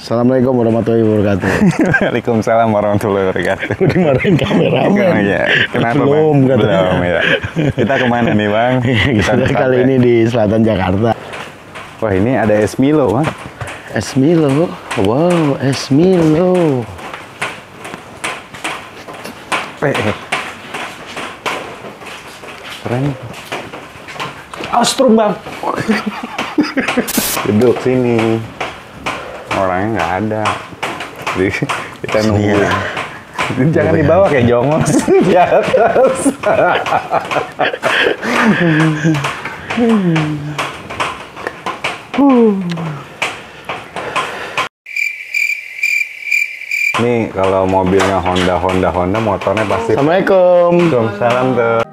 Assalamualaikum warahmatullahi wabarakatuh. Waalaikumsalam warahmatullahi wabarakatuh. Dimarahin kameramen. Ya, kenapa Belum, Bang? katanya. Belum ya. Kita kemana nih Bang? Kita kali ini di selatan Jakarta. Wah ini ada es Milo Bang. Es Milo, wow, es Milo. Keren. Astrum Bang. Duduk sini. Orangnya nggak ada. Jadi kita nunggu. Iya. Jangan dibawa kayak jongos di atas. Nih kalau mobilnya Honda, motornya pasti. Assalamualaikum. Salam tuh.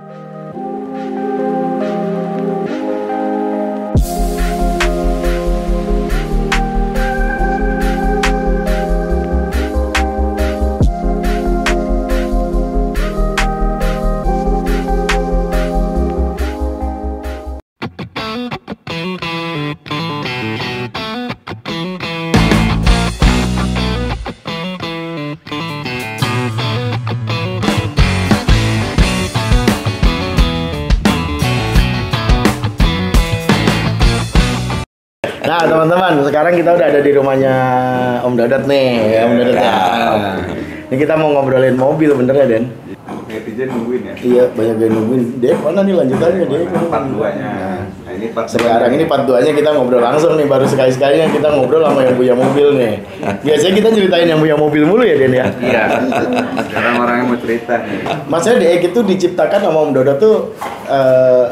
Nah teman-teman, sekarang kita udah ada di rumahnya Om Dadat nih, ya, Om Dadat ya. Nah, ini kita mau ngobrolin mobil, bener ya Den? Netizen nungguin ya. Iya, banyak yang nungguin. Dek, mana nih lanjutannya Dek? Part 2-nya. Nah, ini part Sekarang ini part 2-nya kita ngobrol langsung nih, baru sekali-sekalinya kita ngobrol sama yang punya mobil nih. Biasanya kita ceritain yang punya mobil mulu ya Den ya? Iya. Sekarang orangnya mau cerita nih. Maksudnya Dek itu diciptakan sama Om Dadat tuh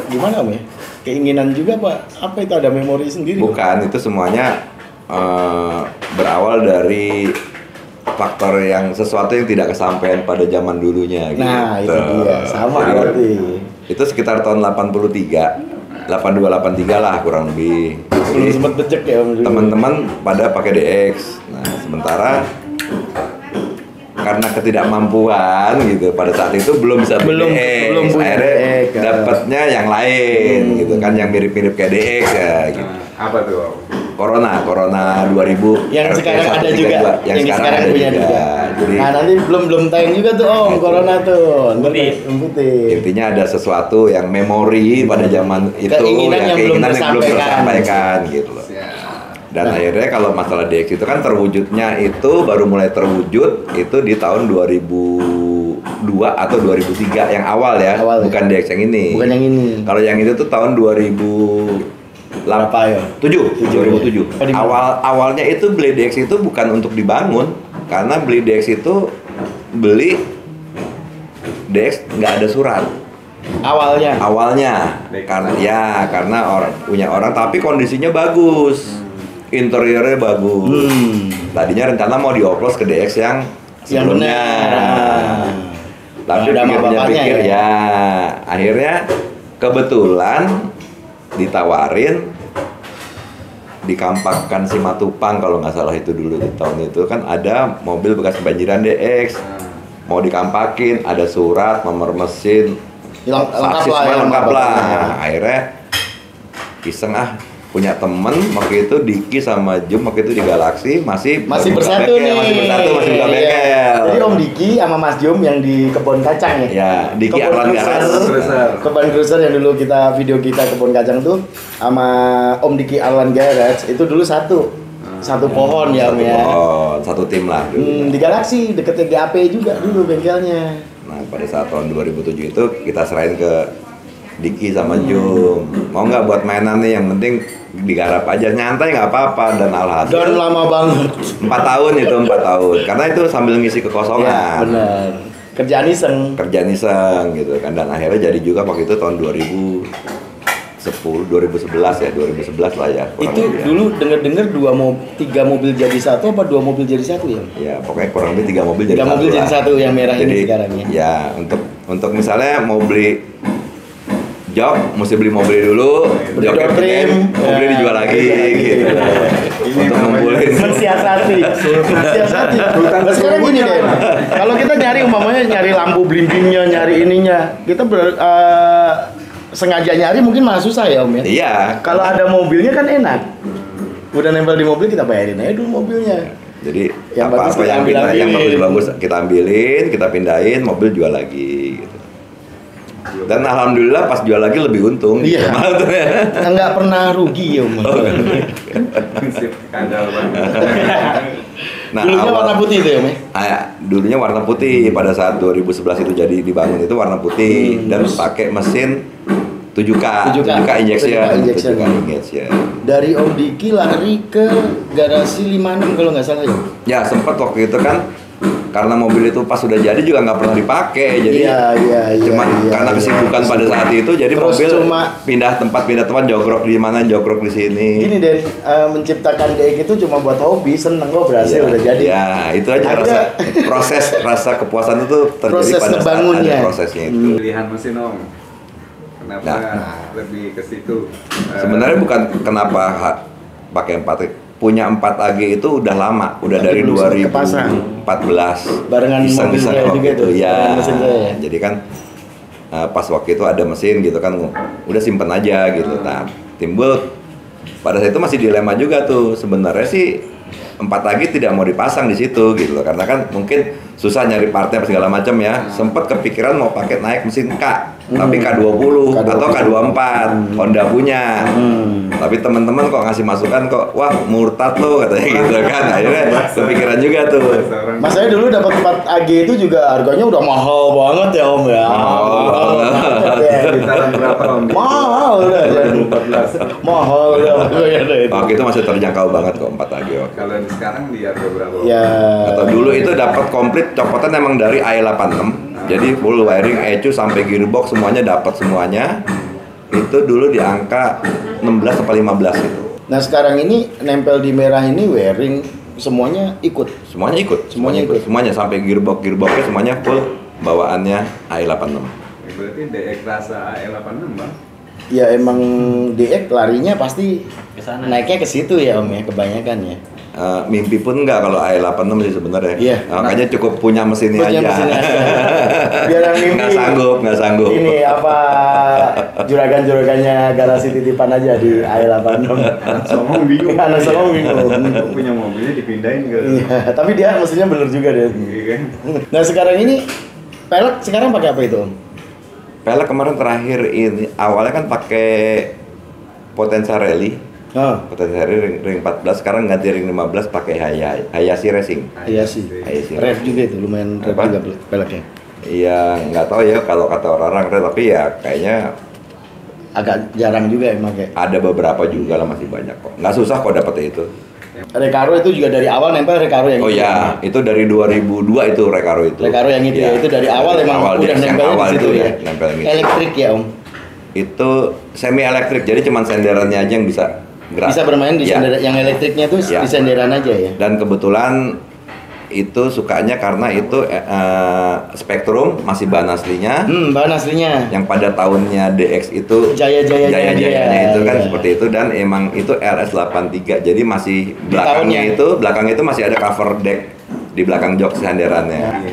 gimana Om ya? Keinginan juga Pak? Apa itu ada memori sendiri? Bukan, itu semuanya berawal dari faktor yang sesuatu yang tidak kesampaian pada zaman dulunya gitu. Nah, itu dia. Sama Jadi, berarti. itu sekitar tahun 82, 83 lah kurang lebih. Belum Jadi, sempat becek ya Om dulu. teman-teman pada pakai DX. Nah, sementara karena ketidakmampuan gitu pada saat itu belum bisa beli DX. belum punya Akhirnya DX, ya. dapatnya yang lain gitu kan, yang mirip-mirip kayak DX ya gitu. Apa tuh? Corona 2000 Yang sekarang ada juga, yang sekarang ada punya juga. Jadi Nah nanti belum tayang juga tuh Om Corona tuh. Putih. intinya ada sesuatu yang memori pada zaman itu, Keinginan yang belum yang belum tersampaikan. tersampaikan gitu loh. Dan akhirnya kalau masalah DX itu kan terwujudnya itu baru mulai terwujud itu di tahun 2002 atau 2003 yang awal ya, Awal, bukan ya. DX yang ini. Bukan yang ini. Kalau yang itu tuh tahun 2007. Berapa ya? 2007. Oh, di mana? Awalnya itu beli DX itu bukan untuk dibangun, karena beli DX itu beli DX nggak ada surat. Awalnya karena orang punya orang tapi kondisinya bagus. Interiornya bagus. Tadinya rencana mau dioplos ke DX yang sebelumnya. Tapi Nggak ada apa-apanya pikir ya? ya, akhirnya kebetulan ditawarin dikampakkan Simatupang kalau nggak salah itu dulu di tahun itu kan ada mobil bekas kebanjiran DX mau dikampakin, ada surat, nomor mesin, saksi semua lengkap lah. Akhirnya iseng punya temen waktu itu Diki sama Jum waktu itu di Galaxy masih bersatu nih. masih buka bengkel. Jadi Om Diki sama Mas Jum yang di Kebon Kacang ya. Ya, Diki Kebon Arlan Cruiser. Garage. Kebon Cruiser yang dulu kita video kita Kebon Kacang tuh sama Om Diki Arlan Garage itu dulu satu pohon ya Om ya. Satu tim lah dulu. Di Galaxy deketnya GAP juga dulu bengkelnya. Nah pada saat tahun 2007 itu kita serahin ke Diki sama Jum, mau nggak buat mainan nih, yang penting digarap aja, nyantai nggak apa-apa. Dan alhasil Dan lama banget. 4 tahun, karena itu sambil ngisi Ya, kekosongan, benar. Kerjaan iseng gitu kan. Dan akhirnya jadi juga waktu itu tahun 2011 lah ya. kurang itu lebih ya. dulu denger 3 mobil jadi satu apa 2 mobil jadi satu ya? Ya pokoknya kurang lebih 3 mobil jadi 3 mobil satu jadi lah. satu yang merah Jadi, ini sekarang ya. Ya untuk misalnya mau beli jok, mesti beli mobil dulu, Beli joknya door trim, pengen, mobilnya dijual lagi gitu. Untuk ngumpulin. Mensiasati. Nah, sekarang gini deh, kalau kita nyari umpamanya nyari lampu blinkingnya, nyari ininya, kita sengaja nyari mungkin malah susah ya Om ya. Iya. Kalau ada mobilnya kan enak. Udah nempel di mobil kita bayarin aja dulu mobilnya. Jadi Yang bagus apa-apa kita yang ambil-ambilin. bagus-bagus kita ambilin, kita pindahin, mobil jual lagi gitu. Dan alhamdulillah pas jual lagi lebih untung. Iya. Gitu. Nggak pernah rugi ya Om. Prinsip kandal banget. Nah, Dulunya warna putih itu ya Om. Dulunya warna putih. Pada saat 2011 itu jadi dibangun itu warna putih dan pakai mesin 7K 7K injection. injection. 7K injection. Dari Om Diki lari ke garasi 56 kalau nggak salah ya. Ya sempat waktu itu kan karena mobil itu pas sudah jadi juga nggak pernah dipakai, jadi cuman karena kesibukan pada saat itu jadi Terus mobil cuma pindah tempat jogrok di mana jogrok di sini. Gini Dan menciptakan DX itu cuma buat hobi, seneng kok berhasil udah jadi. Ya itu aja rasa kepuasan itu terjadi Proses pada saat ngebangunnya. ada prosesnya itu. Pilihan mesin Om. Kenapa lebih ke situ? Sebenarnya bukan kenapa pakai 4 punya 4AG itu udah lama, udah dari belum sempat kepasang. 2014 Barengan mobil saya waktu juga itu tuh, ya. barengan mesin saya ya. Jadi kan pas waktu itu ada mesin gitu kan, udah simpen aja gitu. Nah timbul pada saat itu masih dilema juga tuh, sebenarnya sih 4AG tidak mau dipasang di situ gitu loh, karena kan mungkin susah nyari partnya segala macam ya. Sempet kepikiran mau pakai naik mesin K, tapi K20 atau K24 Honda punya. Tapi teman-teman kok ngasih masukan kok, wah murtad lo katanya gitu kan. Akhirnya kepikiran juga tuh. Mas saya dulu dapat 4AG itu juga harganya udah mahal banget ya Om ya. Mahal banget ya. Kisaran berapa Om? Mahal udah jadi 14. Mahal udah. Waktu itu masih terjangkau banget kok 4AG. Kalau sekarang di harga berapa? Ya. Atau dulu itu dapat komplit copotan emang dari i86. Jadi full wiring, ECU sampai gearbox semuanya dapat semuanya. Itu dulu di angka 16 atau 15 gitu. Nah sekarang ini nempel di merah ini wiring semuanya ikut. Semuanya ikut, Semuanya ikut. semuanya sampai gearboxnya semuanya full bawaannya i86. Berarti DX rasa E86 Bang? Ya emang DX larinya pasti naiknya ke situ ya Om ya, kebanyakan ya. Mimpi pun enggak kalau i86 sih sebenarnya. Iya. Makanya cukup punya mesinnya Punya aja. mesinnya aja. Biar yang mimpi. Nggak sanggup. Ini apa juragan-juragannya garasi titipan aja di i86. Somong bingung. Anak Somong bingung. Punya mobilnya dipindahin ke. Iya, tapi dia mesinnya bener juga deh. Iya kan? Nah sekarang ini pelek sekarang pakai apa itu Om? Pelek kemarin terakhir ini awalnya kan pakai Potenza Rally. Potenza Rally ring 14, sekarang ganti ring 15 pakai Hayashi Racing. Iya sih. Hayashi Rev juga itu lumayan rev Apa? juga peleknya. Iya, nggak tahu ya kalau kata orang-orang, tapi ya kayaknya Agak jarang juga emang kayak. ada beberapa juga lah, masih banyak kok. Nggak susah kok dapetnya itu. Recaro itu juga dari awal nempel Recaro yang Oh itu. ya, itu dari 2002 itu Recaro itu. Recaro yang itu ya, itu dari awal dari emang udah yang nempelnya awal di situ itu ya. nempel gitu. Elektrik ya Om. Itu semi elektrik, jadi cuma senderannya aja yang bisa gerak. Bisa bermain di Ya. sender, yang elektriknya tuh Ya. di senderan aja ya. Dan kebetulan itu sukanya karena itu Spektrum masih bahan aslinya. Bahan aslinya. Yang pada tahunnya DX itu Jaya-jayanya jaya-jayanya dia. itu kan Iya. seperti itu, dan emang itu RS83, jadi masih tahunnya. belakangnya itu masih ada cover deck di belakang jok senderannya.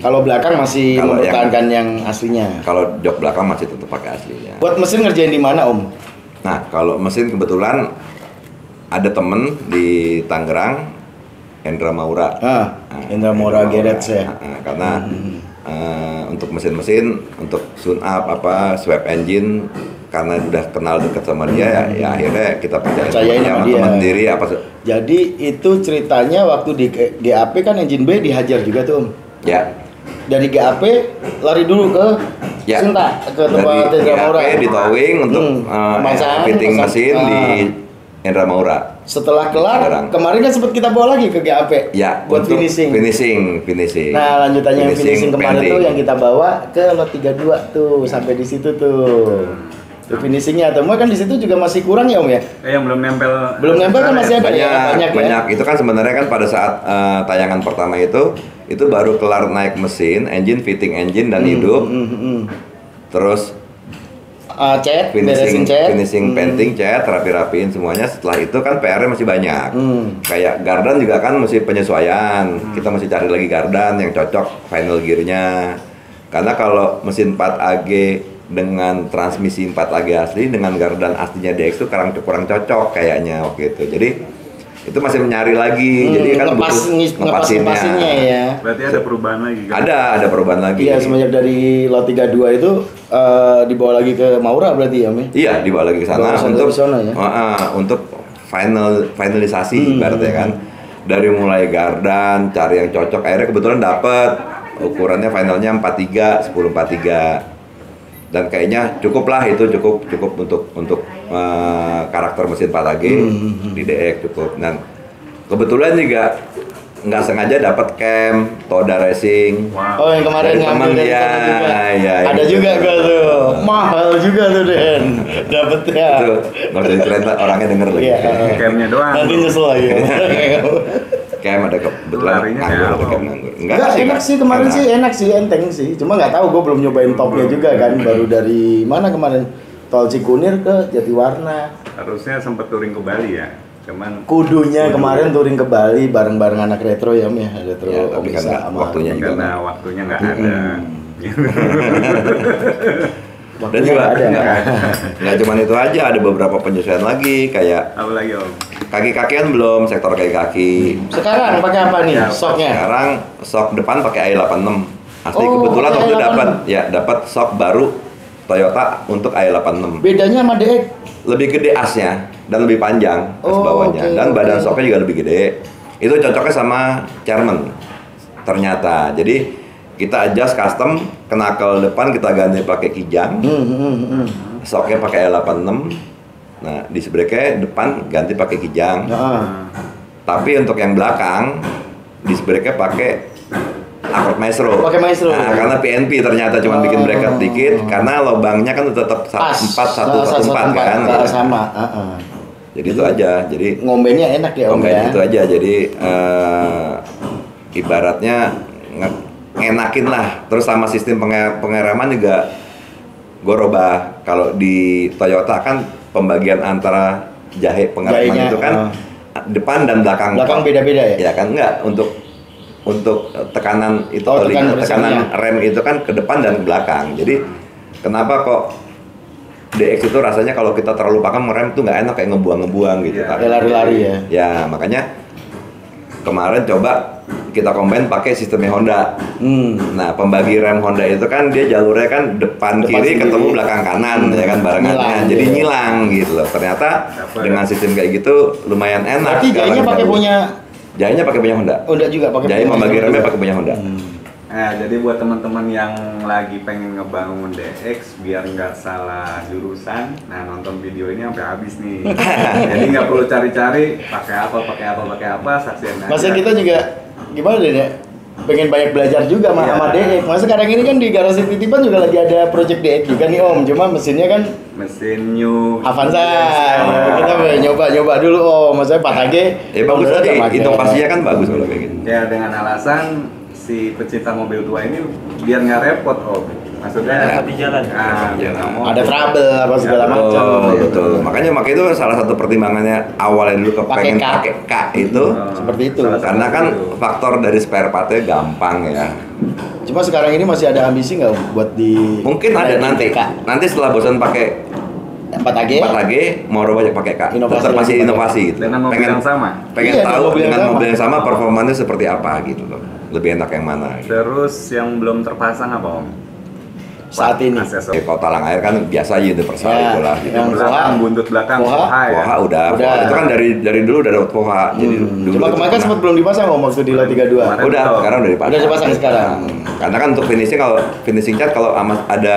Kalau belakang masih Kalau mempertahankan yang aslinya. Kalau jok belakang masih tetap pakai aslinya. Buat mesin ngerjain di mana Om? Nah, kalau mesin kebetulan ada temen di Tangerang, Hendra Maura. Hendra Maura Garage ya. Karena untuk mesin-mesin, untuk tune up swap engine, karena udah kenal dekat sama dia, ya akhirnya kita Percayain percayain sama sama dia. teman sendiri Jadi itu ceritanya waktu di GAP kan engine B dihajar juga tuh Om. ya. Dari GAP lari dulu ke Ya. Sinta, ke tempat Dari Hendra Maura. GAP di towing untuk Pemasangan, fitting pasang- mesin di Hendra Maura. Setelah kelar, Tangerang. kemarin kan sempat kita bawa lagi ke GAP Ya, buat untuk finishing. finishing. Nah, lanjutannya yang finishing kemarin pending. tuh yang kita bawa ke lot 32 tuh, sampai di situ tuh. Tuh finishingnya, teman kan di situ juga masih kurang ya Om ya? Yang belum nempel. Belum nempel kan masih ada ya? banyak, ya? Itu kan sebenarnya kan pada saat tayangan pertama itu baru kelar naik mesin, engine, fitting engine dan hidup. Terus Cat, beresin cat. finishing painting, cat, rapi-rapiin semuanya. Setelah itu kan PR-nya masih banyak. Kayak gardan juga kan mesti penyesuaian. Kita mesti cari lagi gardan yang cocok final gearnya. Karena kalau mesin 4AG dengan transmisi 4AG asli dengan gardan aslinya DX itu kurang cocok kayaknya waktu itu. Jadi itu masih menyari lagi. Jadi kan ngepasinnya ya. Berarti ada perubahan lagi kan? Ada perubahan lagi. Iya, semenjak dari Lot 32 itu dibawa lagi ke Maura berarti ya, Mi? Iya, dibawa lagi ke sana untuk finalisasi ibaratnya kan. Dari mulai gardan, cari yang cocok, akhirnya kebetulan dapet ukurannya finalnya 43, 1043. Dan kayaknya cukup lah itu cukup untuk karakter mesin 4AG di DX cukup. Dan kebetulan juga nggak sengaja dapat cam Toda Racing. Wow. Oh, yang kemarin ngambil dari sana juga. Ya, ada gitu. juga gua tuh. Mahal juga tuh, Den. Dapetnya. Itu nggak bisa dikirain orangnya denger lagi. Iya. Camnya doang. Nanti nyesel lagi. Cam ada kebetulan nganggur, ada cam nganggur. Enggak, enak sih kemarin sih, enak sih, enteng sih. Cuma nggak tahu, gue belum nyobain topnya juga kan. Baru dari mana kemarin? Tol Cikunir ke Jatiwarna. Harusnya sempat touring ke Bali ya. Cuman Kudunya kemarin touring ke Bali bareng-bareng anak retro ya, Om ya. Retro Ya, tapi kan Omisa nggak, sama waktunya juga karena nggak. waktunya nggak ada. Dan juga nggak cuma itu aja, ada beberapa penyesuaian lagi kayak Apa lagi Om? kaki-kakian belum, sektor kaki-kaki. Sekarang pakai apa nih Ya, soknya? Sekarang sok depan pakai AI86. Asli Oh, kebetulan pakai waktu AI86. dapat sok baru Toyota untuk AI86. Bedanya sama DX? Lebih gede asnya dan lebih panjang as Oh, bawahnya oke, dan oke. badan soknya juga lebih gede. Itu cocoknya sama Chairman ternyata. Jadi kita adjust custom, knuckle depan kita ganti pakai kijang, soknya pakai AI86. Nah, disc brake-nya depan ganti pakai kijang. Nah, Tapi untuk yang belakang disc brake-nya pakai Accord Maestro. Pakai Maestro. Nah, karena PNP ternyata cuma bikin bracket dikit karena lubangnya kan tetap 4-1-1-4 kan. Nggak sama. Jadi itu aja. Jadi Ngombennya enak ya, Om ya. itu aja. Jadi ibaratnya ngenakin lah. Terus sama sistem pengereman juga gue robah. Kalau di Toyota kan pembagian antara jahe pengereman Jahenya, itu kan depan dan belakang. Belakang beda-beda ya? Ya kan enggak untuk tekanan itu Oh, tekanan tekanan pressurnya. rem itu kan ke depan dan ke belakang. Jadi kenapa kok DX itu rasanya kalau kita terlalu pakem ngerem tuh nggak enak kayak ngebuang gitu. Iya. Tapi- Kayak lari-lari ya. Ya makanya kemarin coba kita combine pakai sistemnya Honda. Nah pembagi rem Honda itu kan dia jalurnya kan depan kiri sendiri. ketemu belakang kanan ya kan barengannya. Nyilang, Jadi iya. nyilang gitu loh. Ternyata Dapat. dengan sistem kayak gitu lumayan enak. Berarti jahenya sekarang pakai jauh. punya Jahenya pakai punya Honda. Honda juga, pakai Jahe punya pembagi remnya juga. pakai punya Honda. Nah, jadi buat teman-teman yang lagi pengen ngebangun DX biar nggak salah jurusan, nah nonton video ini sampai habis nih. Jadi nggak perlu cari-cari pakai apa, saksikan aja. Masa kita juga gimana deh ya? Pengen banyak belajar juga sama, Iya. sama DX. Masa sekarang ini kan di garasi titipan juga lagi ada project DX juga nih, Om. Cuma mesinnya kan mesin new Avanza. Iya. Kita nyoba dulu, Om. Maksudnya 4AG. Ya bagus Om, tadi, udah pakai. inovasinya kan bagus kalau kayak gitu. Ya dengan alasan si pecinta mobil tua ini biar nggak repot Om. Maksudnya di jalan. Nah, biar nggak mau. Ada trouble apa segala Ya, macam. Oh, betul. Makanya itu salah satu pertimbangannya awalnya dulu Pakai kepengen K. pakai K itu Seperti itu. Salah satu karena kan itu. faktor dari spare partnya gampang ya. Cuma sekarang ini masih ada ambisi nggak, Om, buat di Mungkin ada nanti. K? Nanti setelah bosan pakai 4AG. 4AG mau banyak pakai K. Inovasi Tetap masih lagi. inovasi gitu. Dengan mobil pengen yang sama. pengen Iya, tahu mobil yang dengan sama. mobil yang sama performanya seperti apa gitu loh. Lebih enak yang mana gitu. Terus yang belum terpasang apa Om? Saat ini. Aksesoris. Kalau talang air kan biasa universal Ya, itulah gitu. yang Belakang, buntut belakang, Poha. Poha ya. Poha udah. Udah. Poha. Itu kan dari dulu udah ada Poha. Jadi dulu Cuma itu kemarin kan pernah. sempat belum dipasang, Om, waktu di Lot 32. Kemarin. Udah, Betul. sekarang udah dipasang. Udah dipasang sekarang. Karena kan untuk finishing cat kalau ada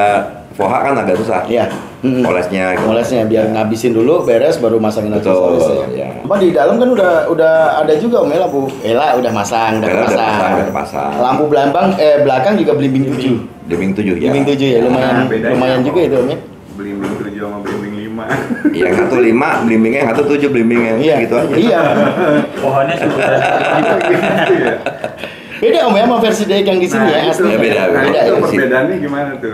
Poha kan agak susah. Iya. Olesnya gitu. Olesnya biar ngabisin dulu, beres baru masangin Betul, aksesoris ya. Cuma di dalam kan udah ada juga, Om, ya, lampu. Udah masang, Udah pasang. Lampu belakang juga belimbing 7. Deming 7 ya. Belimbing 7 ya, lumayan bedanya lumayan apa? juga itu, Om, ya. Belimbing 7 sama belimbing 5. Yang satu 5, blimbingnya yang satu 7, blimbingnya Iya, gitu aja. Iya. Pohonnya sudah Beda, Om, ya, sama versi DX yang di sini ya. itu, aslinya. Ya, beda. Nah, Beda itu ya. perbedaannya gimana tuh?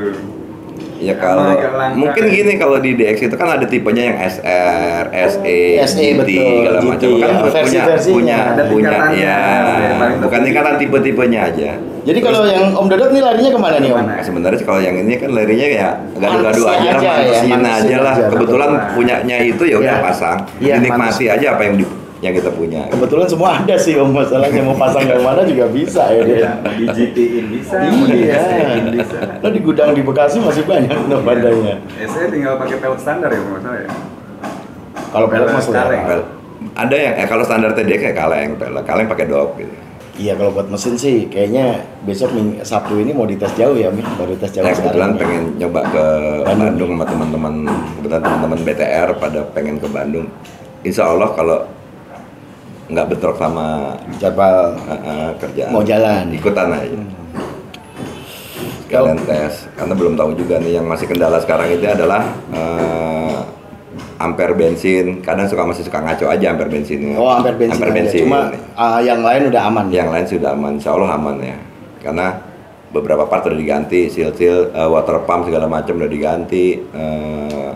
Ya kalau Agak langka. mungkin gini kalau di DX itu kan ada tipenya yang SR, SE, SE, GT betul, segala GT, macam kan ya, versi-versinya. punya Ada tingkatannya, ya yang paling bukan tertinggi. tingkatan tipe-tipenya aja. Jadi kalau yang Om Dodot nih larinya kemana nih, Om? Kemana? Nah, sebenarnya sih kalau yang ini kan larinya ya gaduh-gaduh Mantesin aja, aja ya, mantesin mantesin aja lah. aja. Kebetulan Betul. punyanya itu ya udah Iya. pasang. Iya, Dinikmati aja apa yang yang kita punya. Kebetulan semua ada sih om, masalahnya mau pasang yang mana juga bisa ya dia. Mau di GT-in bisa, mau di Iya. SE-in bisa. Lo di gudang di Bekasi masih banyak tuh padanya. SE tinggal pakai pelek standar ya menurut saya. Kalau pelek mas Kaleng. Ada yang kalau standar TDX kayak kaleng pakai dop gitu. Iya kalau buat mesin sih kayaknya besok Sabtu ini mau dites jauh ya Mi, baru tes jauh Saya kebetulan sekarang. pengen nyoba ke Bandung sama teman-teman, kebetulan teman-teman BTR pada pengen ke Bandung. Insya Allah kalau nggak bentrok sama Jadwal kerjaan, mau jalan. ikutan aja. Sekalian tes, karena belum tahu juga nih yang masih kendala sekarang itu adalah ampere bensin. Kadang masih suka ngaco aja ampere bensinnya. Oh ampere bensin, Ampere aja. bensin. Cuma yang lain udah aman. Yang lain sudah aman, insya Allah aman ya. Karena beberapa part udah diganti, seal, water pump segala macam udah diganti.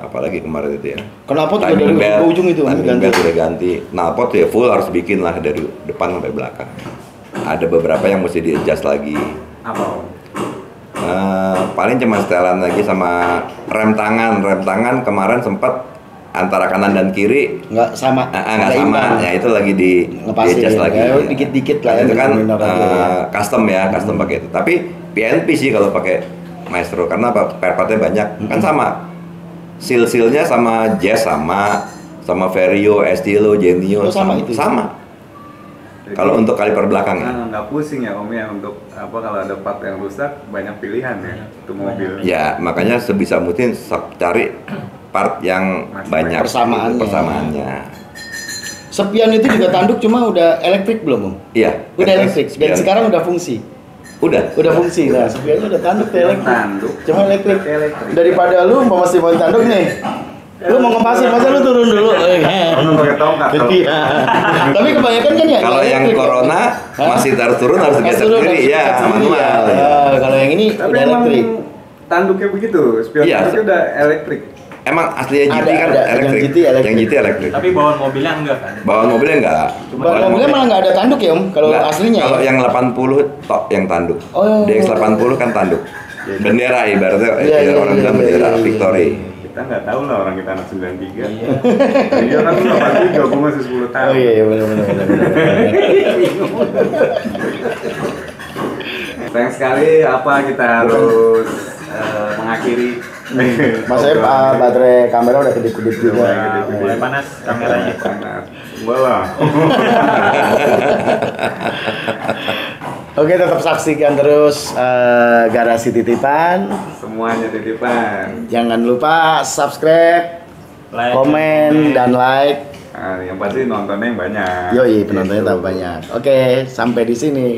Apalagi kemarin itu ya. Knalpot juga dari ke ujung itu timing belt udah ganti. Knalpot ya full harus bikin lah dari depan sampai belakang. Ada beberapa yang mesti di-adjust lagi. Apa om? Paling cuma setelan lagi sama rem tangan. Rem tangan kemarin sempat antara kanan dan kiri nggak sama. nggak sama. Ya itu lagi Ngepasin, di-adjust lagi. ya, dikit-dikit lah ya, Itu kan diturunin orang aja ya. custom ya, custom pakai itu. Tapi PNP sih kalau pakai Maestro karena apa? Spare part-nya banyak. Kan sama. Seal-sealnya sama Jazz sama Vario, Estilo, Genio Oh, sama itu? Sama. Jadi, Kalau untuk kaliper belakangnya. nggak pusing ya om ya untuk apa kalau ada part yang rusak banyak pilihan ya untuk mobil. Ya, makanya sebisa mungkin cari part yang Masih banyak persamaannya. Sepian itu juga tanduk cuma udah elektrik belum om? Iya. Udah elektrik dan Sepian. sekarang udah fungsi. Udah Fungsi. Nah, sepiannya udah tanduk tuh elektrik. Tanduk. Cuma elektrik. Elektrik. Daripada lu masih mau tanduk nih. Lu mau ngepasin masa lu turun dulu. Om pakai tongkat. Iya. Tapi kebanyakan kan ya. Kalau yang elektrik. Corona Hah? masih harus turun harus Harus geser turun, sendiri harus ya geser sendiri manual. ya. Ya. Kalau yang ini Tapi udah emang elektrik. tanduknya begitu, spion Iya, tanduknya udah elektrik. Emang aslinya GT kan Ada. elektrik. Yang GT elektrik. Yang GT elektrik. Tapi bawaan mobilnya enggak kan? Bawaan mobilnya enggak. Bawaan mobilnya malah nggak ada tanduk ya om? Kalau Enggak. aslinya. Kalau ya? yang 80 tok yang tanduk. Oh. DX80 kan tanduk. Bendera ibaratnya Iya, orang iya, bilang iya, bendera iya, Victory. Kita nggak tahu lah orang kita anak 93. Iya kan lu 83, aku masih 10 tahun. Oh iya benar. Sayang sekali apa kita harus mengakhiri. Mas saya baterai kamera udah kedip-kedip juga. Mulai panas kameranya. Panas. Enggak lah. Oke, tetap saksikan terus Garasi Titipan. Semuanya titipan. Jangan lupa subscribe, Like, komen, dan like. Nah, yang pasti nontonnya yang banyak. Yoi, penontonnya tambah banyak. Oke, sampai di sini.